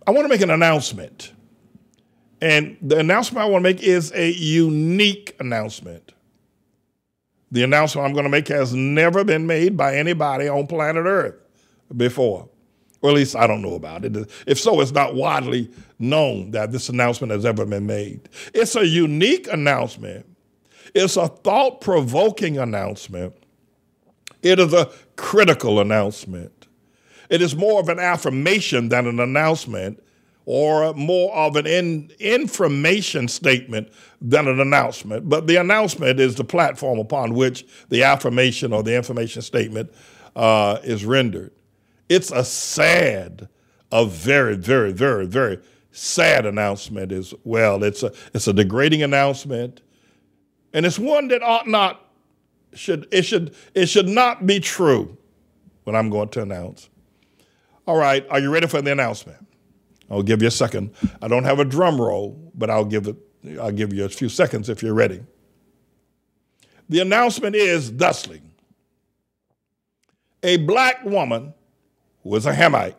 I want to make an announcement. And the announcement I want to make is a unique announcement. The announcement I'm going to make has never been made by anybody on planet Earth before. Or at least I don't know about it. If so, it's not widely known that this announcement has ever been made. It's a unique announcement. It's a thought-provoking announcement. It is a critical announcement. It is more of an affirmation than an announcement, or more of an information statement than an announcement. But the announcement is the platform upon which the affirmation or the information statement is rendered. It's a very, very, very, very sad announcement as well. It's a degrading announcement, and it's one that should not be true what I'm going to announce. All right, are you ready for the announcement? I'll give you a second. I don't have a drum roll, but I'll give you a few seconds if you're ready. The announcement is thusly: a black woman who is a Hamite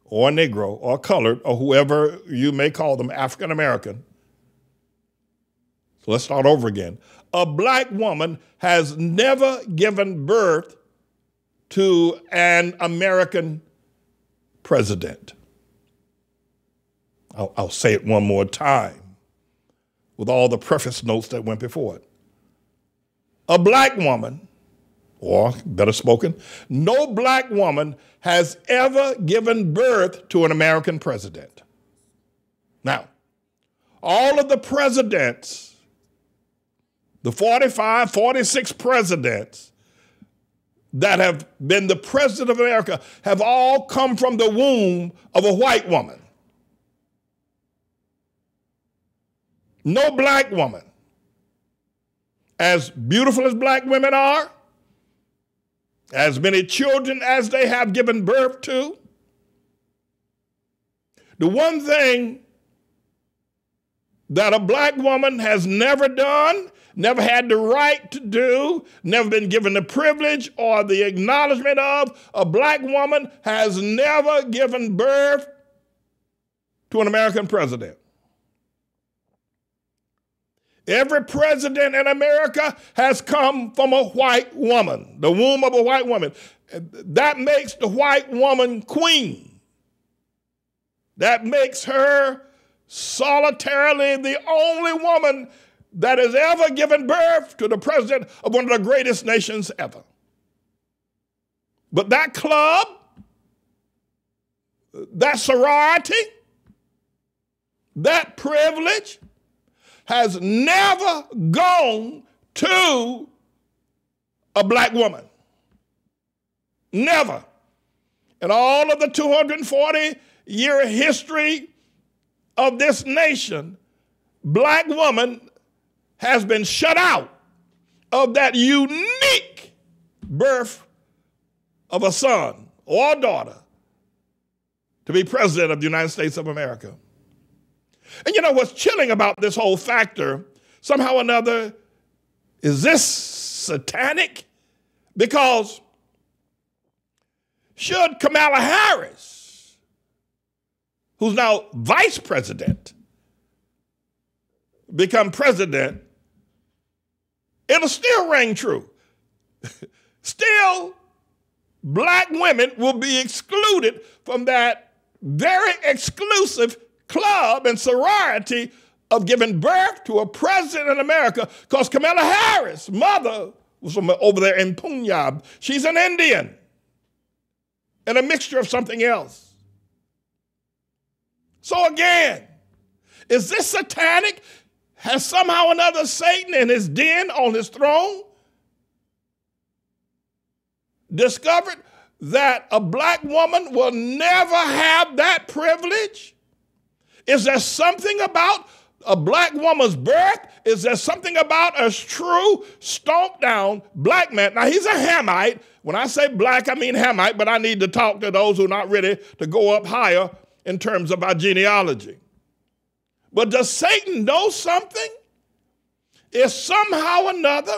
or a Negro or colored or whoever you may call them, African American. So let's start over again. A black woman has never given birth to an American president. I'll say it one more time with all the preface notes that went before it. A black woman, or better spoken, no black woman has ever given birth to an American president. Now, all of the presidents, the 45, 46 presidents that have been the president of America have all come from the womb of a white woman. No black woman, as beautiful as black women are, as many children as they have given birth to, the one thing that a black woman has never done, never had the right to do, never been given the privilege or the acknowledgement of, a black woman has never given birth to an American president. Every president in America has come from a white woman, the womb of a white woman. That makes the white woman queen. That makes her solitarily the only woman that has ever given birth to the president of one of the greatest nations ever. But that club, that sorority, that privilege has never gone to a black woman. Never. In all of the 240-year history of this nation, black woman has been shut out of that unique birth of a son or a daughter to be president of the United States of America. And you know what's chilling about this whole factor, somehow or another, is this satanic? Because should Kamala Harris, who's now vice president, become president, it'll still ring true. Still, black women will be excluded from that very exclusive club and sorority of giving birth to a president in America, because Kamala Harris' mother was from over there in Punjab. She's an Indian and a mixture of something else. So again, is this satanic? Has somehow or another Satan in his den on his throne discovered that a black woman will never have that privilege? Is there something about a black woman's birth? Is there something about a true, stomped down black man? Now, he's a Hamite. When I say black, I mean Hamite, but I need to talk to those who are not ready to go up higher in terms of our genealogy. But does Satan know something? Is somehow or another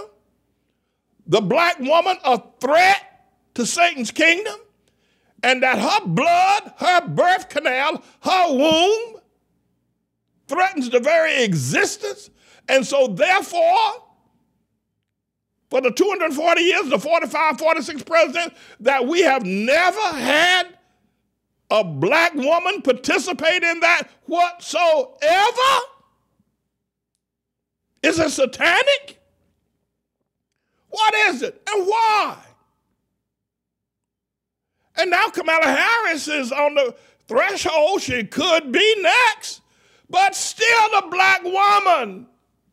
the black woman a threat to Satan's kingdom? and that her blood, her birth canal, her womb threatens the very existence. And so therefore, for the 240 years, the 45, 46 president, that we have never had a black woman participate in that whatsoever? Is it satanic? What is it and why? And now Kamala Harris is on the threshold. She could be next, but still the black woman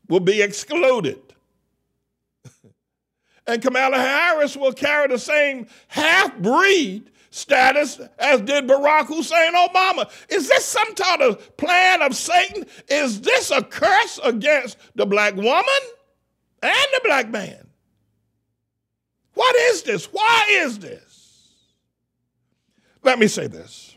will be excluded. And Kamala Harris will carry the same half-breed status as did Barack Hussein Obama. Is this some sort of plan of Satan? Is this a curse against the black woman and the black man? What is this? Why is this? Let me say this.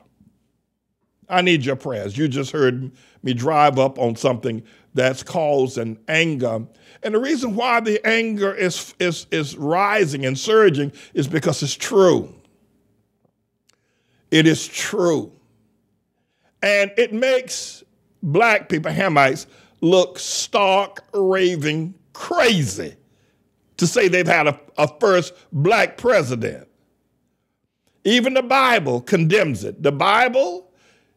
I need your prayers. You just heard me drive up on something that's caused an anger. And the reason why the anger is rising and surging is because it's true. It is true. And it makes black people, Hamites, look stark, raving crazy to say they've had a first black president. Even the Bible condemns it. The Bible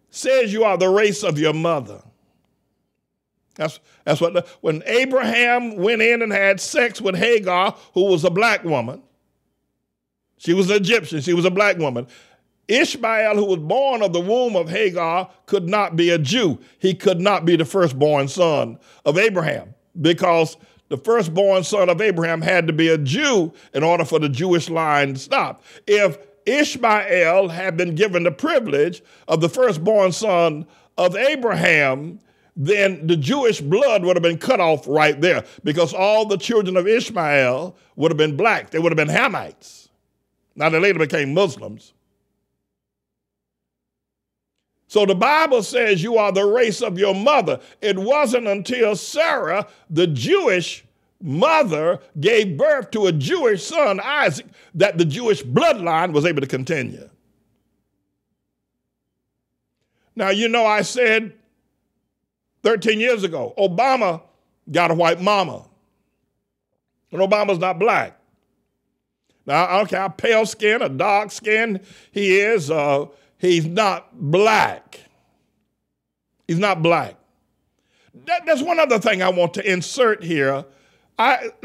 says you are the race of your mother. That's what when Abraham went in and had sex with Hagar, who was a black woman, she was an Egyptian, she was a black woman. Ishmael, who was born of the womb of Hagar, could not be a Jew. He could not be the firstborn son of Abraham because the firstborn son of Abraham had to be a Jew in order for the Jewish line to stop. If Ishmael had been given the privilege of the firstborn son of Abraham, then the Jewish blood would have been cut off right there because all the children of Ishmael would have been black. They would have been Hamites. Now, they later became Muslims. So the Bible says you are the race of your mother. It wasn't until Sarah, the Jewish mother, gave birth to a Jewish son, Isaac, that the Jewish bloodline was able to continue. Now, you know, I said 13 years ago, Obama got a white mama. And Obama's not black. Now, I don't care how pale skin or dark skin he is, he's not black. He's not black. There's one other thing I want to insert here.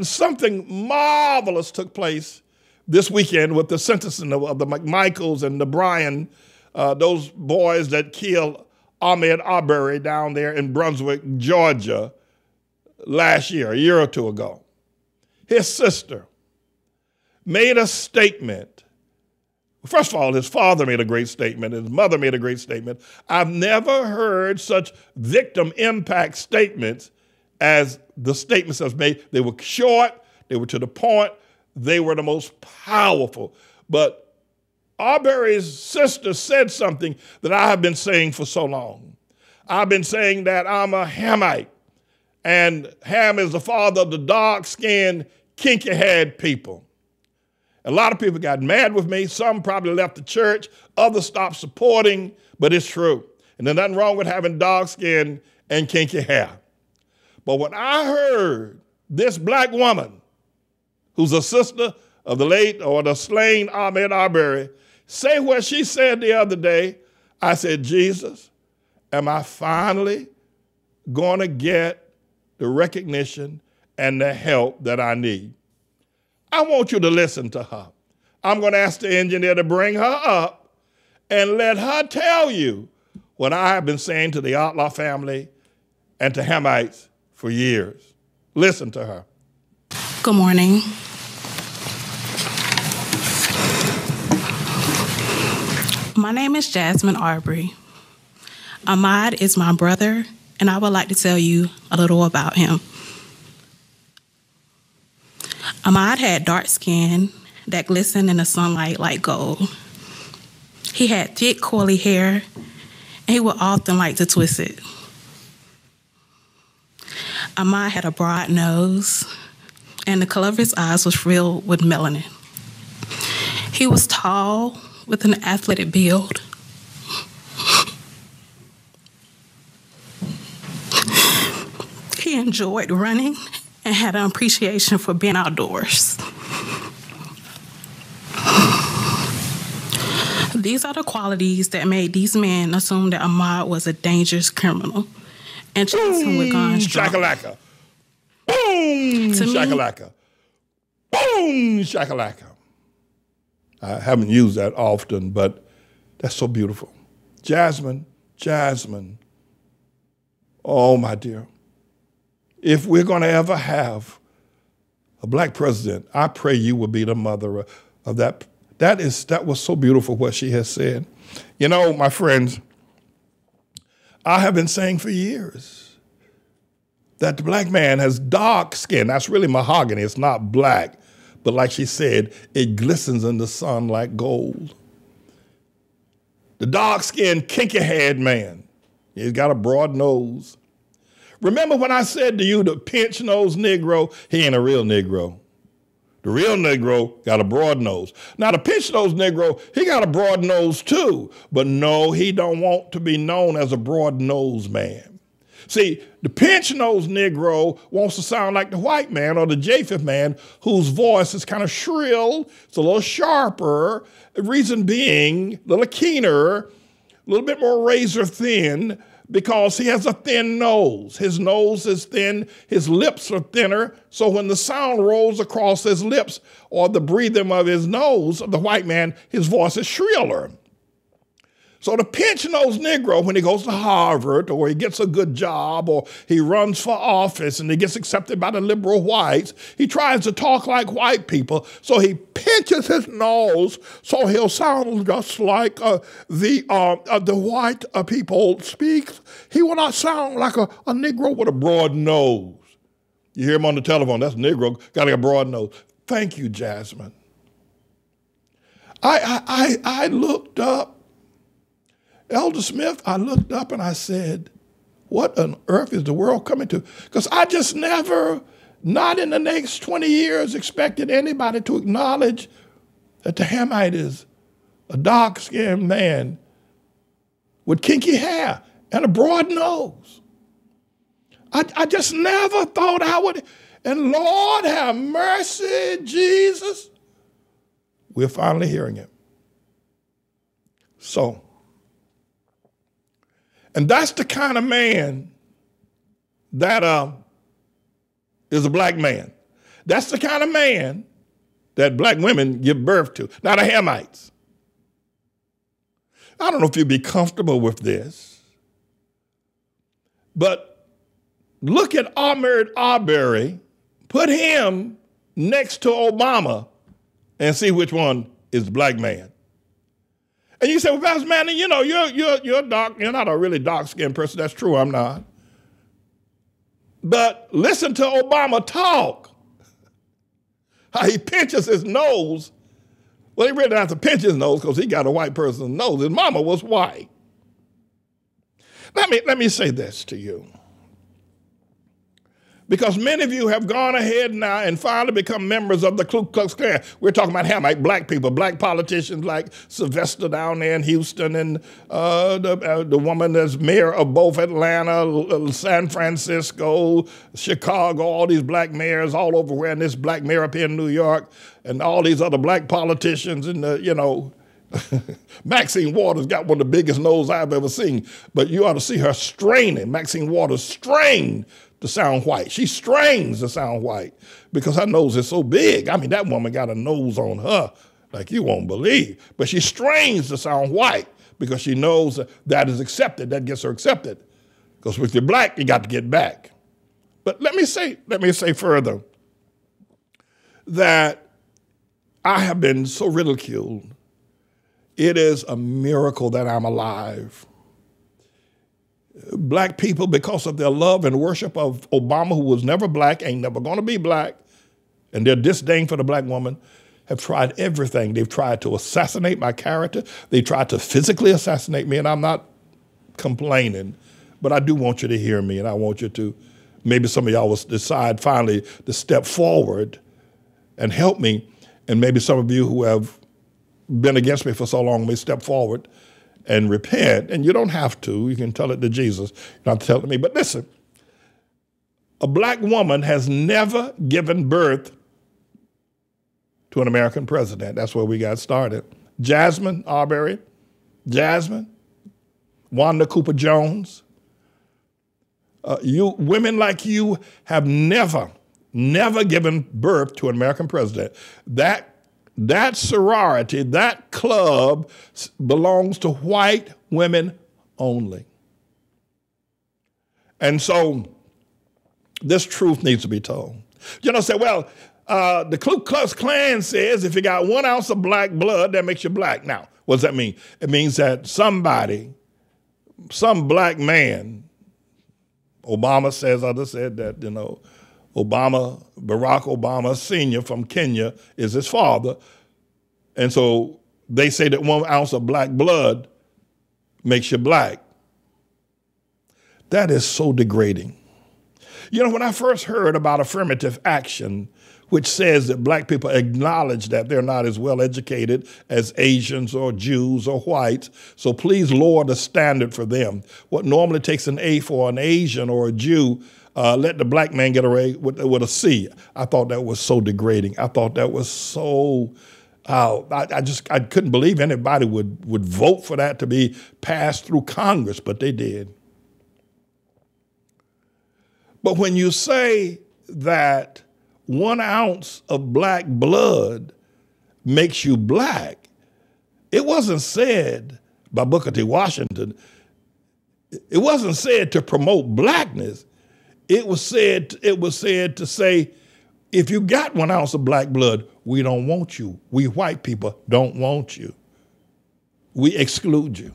Something marvelous took place this weekend with the sentencing of the McMichaels and the Bryan, those boys that killed Ahmaud Arbery down there in Brunswick, Georgia, last year, a year or two ago. His sister made a statement. First of all, his father made a great statement. His mother made a great statement. I've never heard such victim impact statements as the statements that was made. They were short. They were to the point. They were the most powerful. But Arbery's sister said something that I have been saying for so long. I've been saying that I'm a Hamite, and Ham is the father of the dark-skinned, kinky-haired people. A lot of people got mad with me. Some probably left the church. Others stopped supporting, but it's true. And there's nothing wrong with having dark skin and kinky hair. But when I heard this black woman, who's a sister of the late or the slain Ahmaud Arbery, say what she said the other day, I said, Jesus, am I finally going to get the recognition and the help that I need? I want you to listen to her. I'm going to ask the engineer to bring her up and let her tell you what I have been saying to the ATLAH family and to Hamites for years. Listen to her. Good morning. My name is Jasmine Arbery. Ahmaud is my brother, and I would like to tell you a little about him. Ahmaud had dark skin that glistened in the sunlight like gold. He had thick, curly hair, and he would often like to twist it. Ahmaud had a broad nose, and the color of his eyes was filled with melanin. He was tall, with an athletic build. He enjoyed running and had an appreciation for being outdoors. These are the qualities that made these men assume that Ahmaud was a dangerous criminal and chased him with guns drawn. Shakalaka. Boom! Shakalaka. Boom! Shakalaka. I haven't used that often, but that's so beautiful. Jasmine. Oh, my dear. If we're going to ever have a black president, I pray you will be the mother of that. That was so beautiful what she has said. You know, my friends, I have been saying for years that the black man has dark skin. That's really mahogany. It's not black. But like she said, it glistens in the sun like gold. The dark-skinned, kinky-haired man. He's got a broad nose. Remember when I said to you the pinch-nosed Negro, he ain't a real Negro. The real Negro got a broad nose. Now, the pinch-nosed Negro, he got a broad nose too. But no, he don't want to be known as a broad-nosed man. See, the pinch-nosed Negro wants to sound like the white man or the Japheth man whose voice is kind of shrill, it's a little sharper, reason being a little keener, a little bit more razor thin, because he has a thin nose. His nose is thin, his lips are thinner, so when the sound rolls across his lips or the breathing of his nose, of the white man, his voice is shriller. So the pinch-nosed Negro, when he goes to Harvard or he gets a good job or he runs for office and he gets accepted by the liberal whites, he tries to talk like white people. So he pinches his nose so he'll sound just like the white people speak. He will not sound like a Negro with a broad nose. You hear him on the telephone, that's a Negro, got a broad nose. Thank you, Jasmine. I looked up. Elder Smith, I looked up and I said, what on earth is the world coming to? Because I just never, not in the next 20 years, expected anybody to acknowledge that the Hamite is a dark-skinned man with kinky hair and a broad nose. I just never thought I would, and Lord have mercy, Jesus. We're finally hearing it. So, and that's the kind of man that is a black man. That's the kind of man that black women give birth to, not the Hamites. I don't know if you'd be comfortable with this, but look at Ahmaud Arbery, put him next to Obama, and see which one is the black man. And you say, well, Pastor Manning, you know, you're dark. You're not a really dark-skinned person. That's true, I'm not. But listen to Obama talk. How he pinches his nose. Well, he really doesn't have to pinch his nose because he got a white person's nose. His mama was white. Let me say this to you. Because many of you have gone ahead now and finally become members of the Ku Klux Klan. We're talking about Hamite, black people, black politicians like Sylvester down there in Houston and the woman that's mayor of both Atlanta, San Francisco, Chicago, all these black mayors all over where, and this black mayor up here in New York, and all these other black politicians and, Maxine Waters got one of the biggest noses I've ever seen, but you ought to see her straining. Maxine Waters strained to sound white. She strains to sound white because her nose is so big. I mean, that woman got a nose on her like you won't believe. But she strains to sound white because she knows that is accepted. That gets her accepted. Because if you're black, you got to get back. But let me say further that I have been so ridiculed. It is a miracle that I'm alive. Black people, because of their love and worship of Obama, who was never black, ain't never going to be black, and their disdain for the black woman, have tried everything. They've tried to assassinate my character. They tried to physically assassinate me, and I'm not complaining, but I do want you to hear me, and I want you to, maybe some of y'all will decide finally to step forward and help me, and maybe some of you who have been against me for so long may step forward and repent. And you don't have to. You can tell it to Jesus. You don't have to tell it to me. But listen, a black woman has never given birth to an American president. That's where we got started. Jasmine Arbery, Wanda Cooper Jones. Women like you have never given birth to an American president. That sorority, that club belongs to white women only. And so this truth needs to be told. You know, say, well, the Ku Klux Klan says if you got 1 ounce of black blood, that makes you black. Now, what does that mean? It means that some black man, Obama says, others said that, Barack Obama Sr. from Kenya is his father. And so they say that 1 ounce of black blood makes you black. That is so degrading. You know, when I first heard about affirmative action, which says that black people acknowledge that they're not as well educated as Asians or Jews or whites, so please lower the standard for them. What normally takes an A for an Asian or a Jew, let the black man get away with a C. I thought that was so degrading. I thought that was so, I couldn't believe anybody would vote for that to be passed through Congress, but they did. But when you say that 1 ounce of black blood makes you black, it wasn't said by Booker T. Washington. It wasn't said to promote blackness. It was said to say, if you got 1 ounce of black blood, we don't want you. We white people don't want you. We exclude you.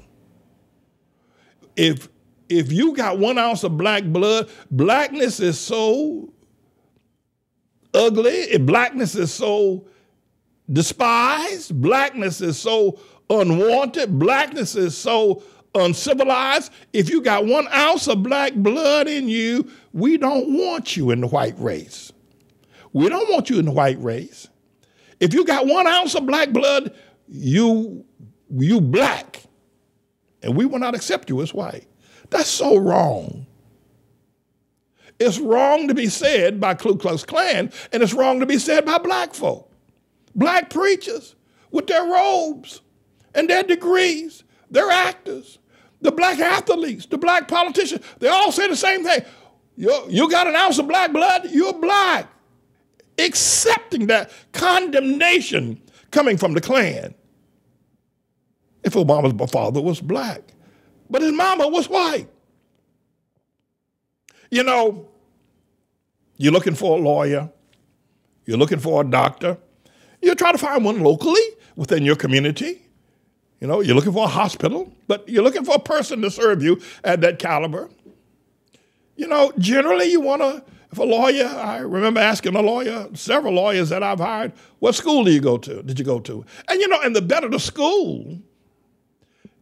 If you got 1 ounce of black blood, blackness is so ugly, blackness is so despised, blackness is so unwanted, blackness is so uncivilized. If you got 1 ounce of black blood in you, we don't want you in the white race. We don't want you in the white race. If you got 1 ounce of black blood, you black, and we will not accept you as white. That's so wrong. It's wrong to be said by Ku Klux Klan, and it's wrong to be said by black folk. Black preachers with their robes and their degrees, their actors, the black athletes, the black politicians, they all say the same thing. You got 1 ounce of black blood, you're black. Accepting that condemnation coming from the Klan. If Obama's father was black, but his mama was white. You know, you're looking for a lawyer, you're looking for a doctor, you try to find one locally within your community. You know, you're looking for a hospital, but you're looking for a person to serve you at that caliber. You know, generally you want to, if a lawyer, I remember asking a lawyer, several lawyers that I've hired, what school did you go to? And you know, and the better the school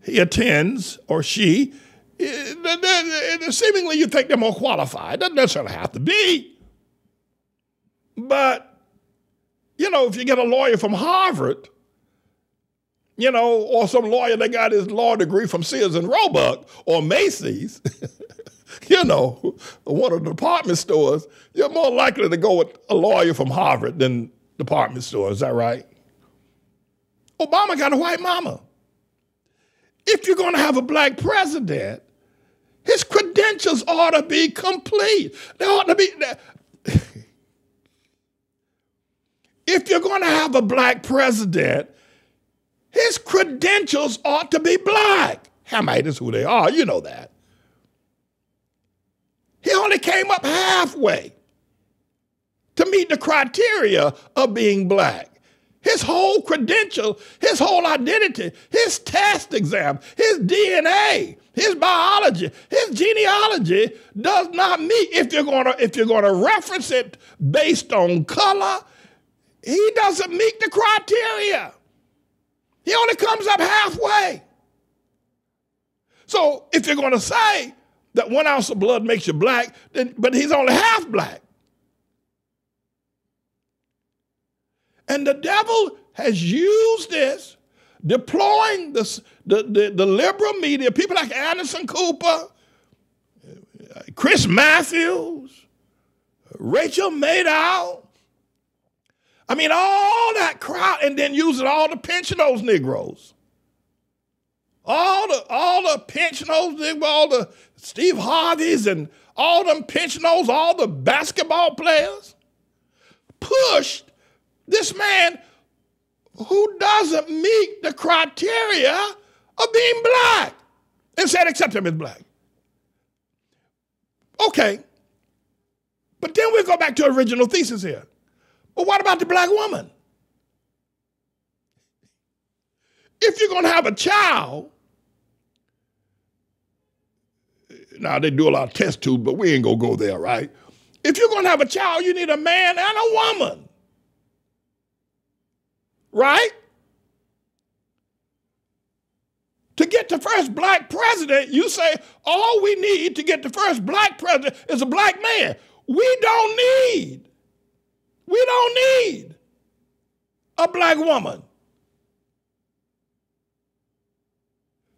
he attends or she, seemingly you think they're more qualified. Doesn't necessarily have to be. But, you know, if you get a lawyer from Harvard, you know, or some lawyer that got his law degree from Sears and Roebuck or Macy's, you know, one of the department stores, you're more likely to go with a lawyer from Harvard than department store. Is that right? Obama got a white mama. If you're going to have a black president, his credentials ought to be complete. They ought to be. If you're going to have a black president, his credentials ought to be black. Hamite is who they are. You know that. He only came up halfway to meet the criteria of being black. His whole credential, his whole identity, his test exam, his DNA, his biology, his genealogy does not meet. If you're gonna reference it based on color, he doesn't meet the criteria. He only comes up halfway. So if you're going to say that 1 ounce of blood makes you black, but he's only half black. And the devil has used this deploying the liberal media, people like Anderson Cooper, Chris Matthews, Rachel Maddow. I mean, all that crowd, and then using all to pension those Negroes. All the pension those Negroes, all the Steve Harveys and all them pension those, all the basketball players, pushed this man who doesn't meet the criteria of being black and said, accept him as black. Okay. But then we go back to original thesis here. But what about the black woman? If you're going to have a child, now they do a lot of test tubes, but we ain't going to go there, right? If you're going to have a child, you need a man and a woman. Right? To get the first black president, you say all we need to get the first black president is a black man. We don't need a black woman.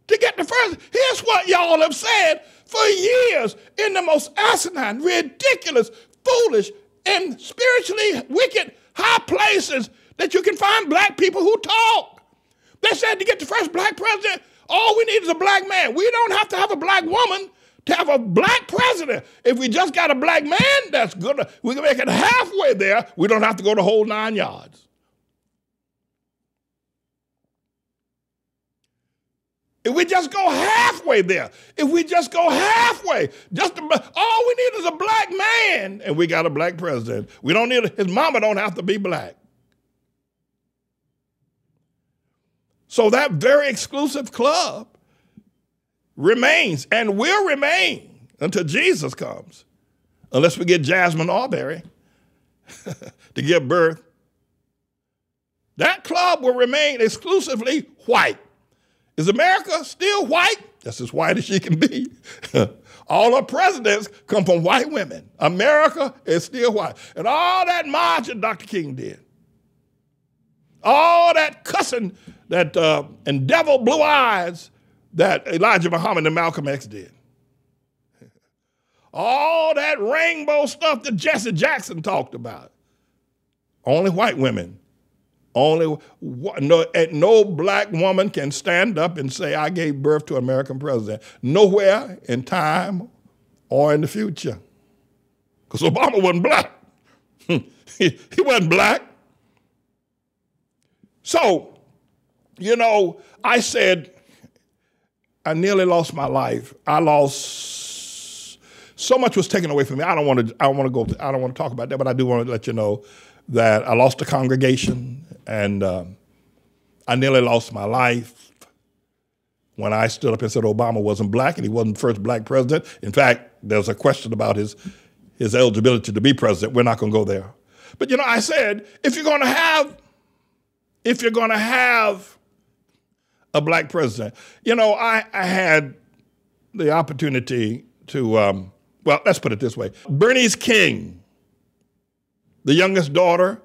To get the first, here's what y'all have said for years in the most asinine, ridiculous, foolish, and spiritually wicked high places that you can find black people who talk. They said to get the first black president, all we need is a black man. We don't have to have a black woman to have a black president. If we just got a black man, that's good. We can make it halfway there. We don't have to go the whole 9 yards. If we just go halfway there, all we need is a black man, and we got a black president. We don't need, his mama don't have to be black. So that very exclusive club remains and will remain until Jesus comes, unless we get Jasmine Arbery to give birth. That club will remain exclusively white. Is America still white? That's as white as she can be. All our presidents come from white women. America is still white. And all that marching Dr. King did, all that cussing and devil blue eyes that Elijah Muhammad and Malcolm X did, all that rainbow stuff that Jesse Jackson talked about, only white women. No black woman can stand up and say, I gave birth to an American president. Nowhere in time or in the future. Because Obama wasn't black. He wasn't black. So, I said, I nearly lost my life. So much was taken away from me. I don't want to talk about that, but I do want to let you know that I lost a congregation, and I nearly lost my life when I stood up and said Obama wasn't black and he wasn't the first black president. In fact, there's a question about his eligibility to be president. We're not going to go there. But I said, if you're going to have a black president, I had the opportunity to, let's put it this way. Bernice King, the youngest daughter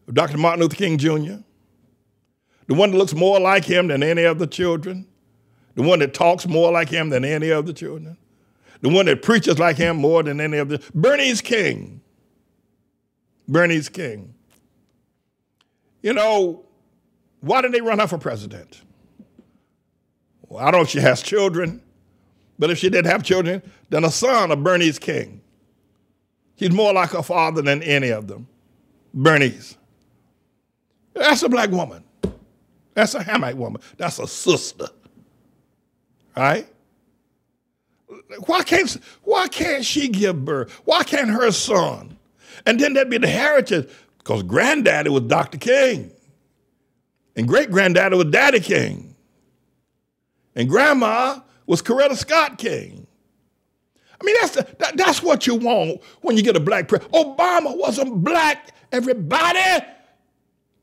of Dr. Martin Luther King Jr., the one that looks more like him than any of the children, the one that talks more like him than any of the children, the one that preaches like him more than any of the, Bernice King. Bernice King. Why did they run her for president? Well, I don't know if she has children, but if she did have children, then a son of Bernice King. She's more like her father than any of them. Bernice. That's a black woman. That's a Hamite woman. That's a sister. Right? Why can't she give birth? Why can't her son? And then there'd be the heritage, because granddaddy was Dr. King. And great-granddaddy was Daddy King. And grandma was Coretta Scott King. I mean, that's what you want when you get a black president. Obama wasn't black, everybody.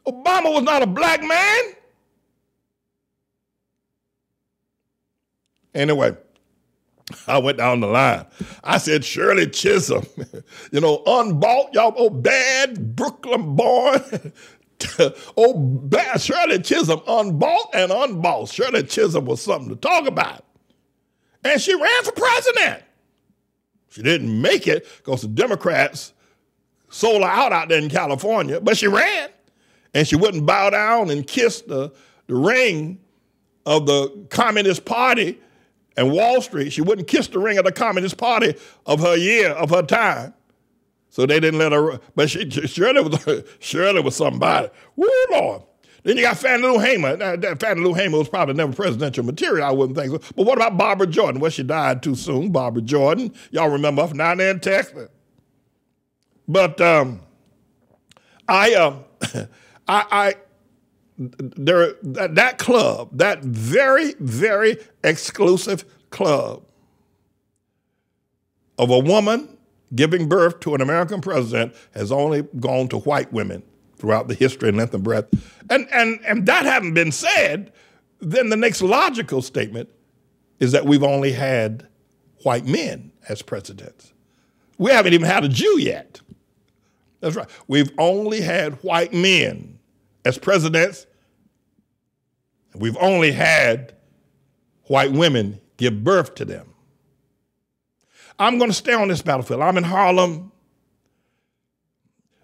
Obama was not a black man. Anyway, I went down the line. I said, Shirley Chisholm, unbought, y'all, bad Brooklyn born, Oh, Shirley Chisholm unbought and unbossed. Shirley Chisholm was something to talk about. And she ran for president. She didn't make it because the Democrats sold her out there in California, but she ran. And she wouldn't bow down and kiss the ring of the Communist Party and Wall Street. She wouldn't kiss the ring of the Communist Party of her year, of her time. So they didn't let her, but Shirley was somebody. Woo, Lord. Then you got Fannie Lou Hamer. Fannie Lou Hamer was probably never presidential material, I wouldn't think so. But what about Barbara Jordan? Well, she died too soon, Barbara Jordan. Y'all remember her from down there in Texas. But that club, that very, very exclusive club of a woman giving birth to an American president has only gone to white women throughout the history and length and breadth. And that having been said, then the next logical statement is that we've only had white men as presidents. We haven't even had a Jew yet. That's right. We've only had white men as presidents. We've only had white women give birth to them. I'm going to stay on this battlefield. I'm in Harlem.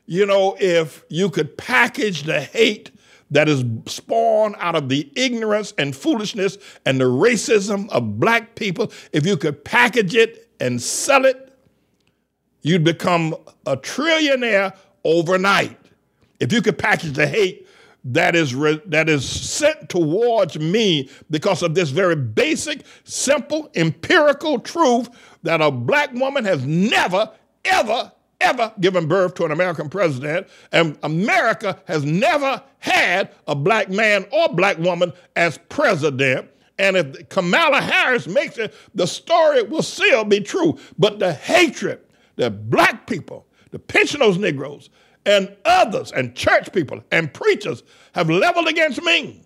You know, if you could package the hate that is spawned out of the ignorance and foolishness and the racism of black people, if you could package it and sell it, you'd become a trillionaire overnight. If you could package the hate that is sent towards me because of this very basic, simple, empirical truth that a black woman has never, ever, ever given birth to an American president, and America has never had a black man or black woman as president. And if Kamala Harris makes it, the story will still be true. But the hatred that black people, the pensioners, Negroes, and others, and church people, and preachers have leveled against me.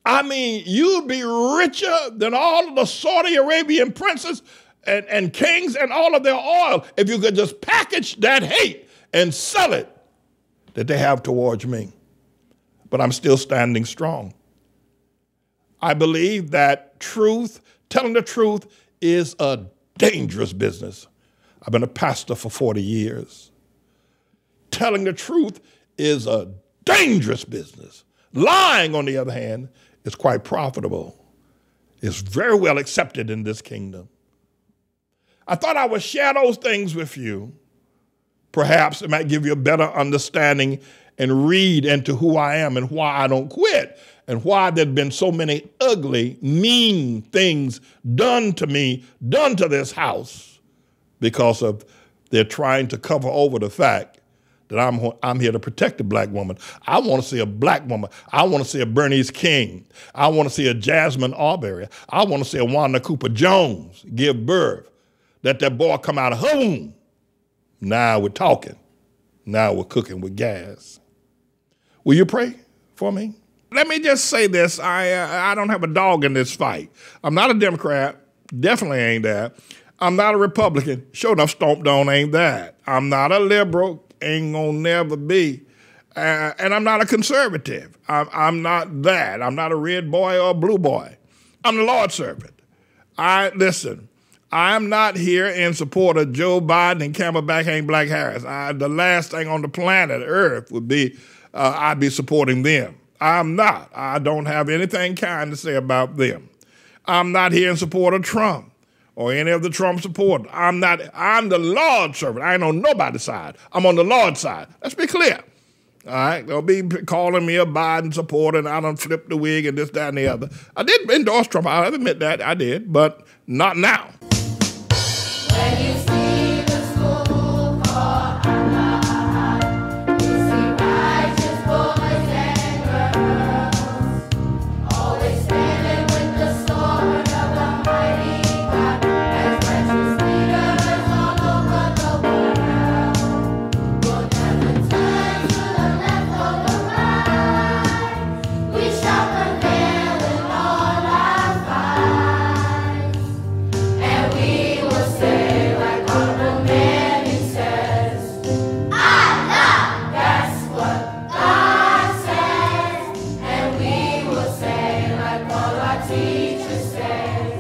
I mean, you'd be richer than all of the Saudi Arabian princes and kings and all of their oil if you could just package that hate and sell it that they have towards me. But I'm still standing strong. I believe that truth, telling the truth, is a dangerous business. I've been a pastor for 40 years. Telling the truth is a dangerous business. Lying, on the other hand, is quite profitable. It's very well accepted in this kingdom. I thought I would share those things with you. Perhaps it might give you a better understanding and read into who I am and why I don't quit and why there've been so many ugly, mean things done to me, done to this house, because of they're trying to cover over the fact that I'm here to protect the black woman. I want to see a black woman. I want to see a Bernice King. I want to see a Jasmine Arbery. I want to see a Wanda Cooper Jones give birth. Let that boy come out of her womb. Now we're talking. Now we're cooking with gas. Will you pray for me? Let me just say this. I don't have a dog in this fight. I'm not a Democrat. Definitely ain't that. I'm not a Republican. Sure enough, stomped on ain't that. I'm not a liberal. Ain't gonna never be. And I'm not a conservative. I'm not that. I'm not a red boy or a blue boy. I'm the Lord's servant. Listen, I'm not here in support of Joe Biden and Camelback Hank Black Harris. The last thing on the planet Earth would be I'd be supporting them. I'm not. I don't have anything kind to say about them. I'm not here in support of Trump or any of the Trump supporters. I'm the Lord's servant. I ain't on nobody's side. I'm on the Lord's side. Let's be clear. All right? They'll be calling me a Biden supporter and I done flipped the wig and this, that, and the other. I did endorse Trump. I'll admit that. I did, but not now. When you see the school for you see righteous boys and girls, always standing with the sword of the mighty God, as righteous leaders all over the world. We'll never turn to the left or the right. We shall prevail in all our fights, and our teachers say.